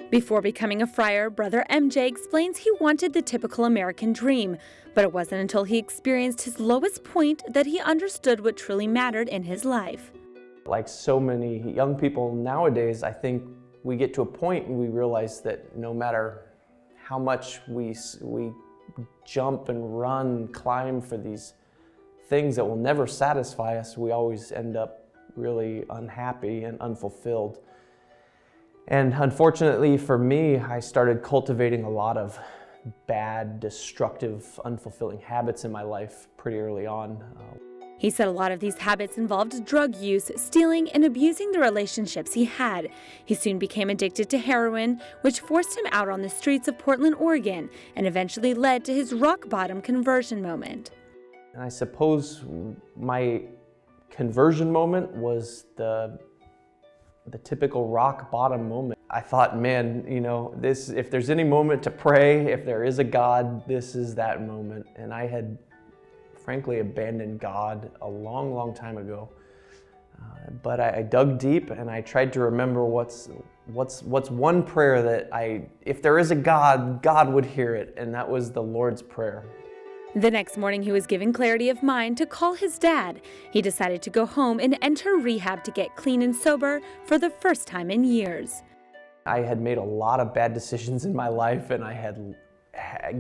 Before becoming a friar, Brother MJ explains he wanted the typical American dream, but it wasn't until he experienced his lowest point that he understood what truly mattered in his life. Like so many young people nowadays, I think we get to a point and we realize that no matter how much we jump and run, climb for these things that will never satisfy us, we always end up really unhappy and unfulfilled. And unfortunately for me, I started cultivating a lot of bad, destructive, unfulfilling habits in my life pretty early on. He said a lot of these habits involved drug use, stealing, and abusing the relationships he had. He soon became addicted to heroin, which forced him out on the streets of Portland, Oregon, and eventually led to his rock-bottom conversion moment. And I suppose my conversion moment was the typical rock-bottom moment. I thought, man, if there's any moment to pray, if there is a God, this is that moment. And I had frankly abandoned God a long, long time ago. But I dug deep and I tried to remember what's one prayer that if there is a God, God would hear it, and that was the Lord's Prayer. The next morning, he was given clarity of mind to call his dad. He decided to go home and enter rehab to get clean and sober for the first time in years. I had made a lot of bad decisions in my life, and I had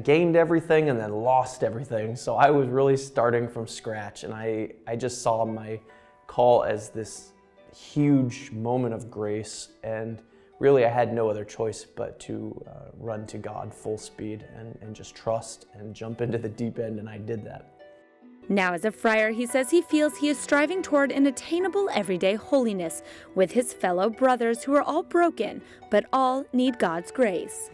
gained everything and then lost everything. So I was really starting from scratch, and I just saw my call as this huge moment of grace, and really I had no other choice but to run to God full speed and just trust and jump into the deep end, and I did that. Now as a friar, he says he feels he is striving toward an attainable everyday holiness with his fellow brothers who are all broken, but all need God's grace.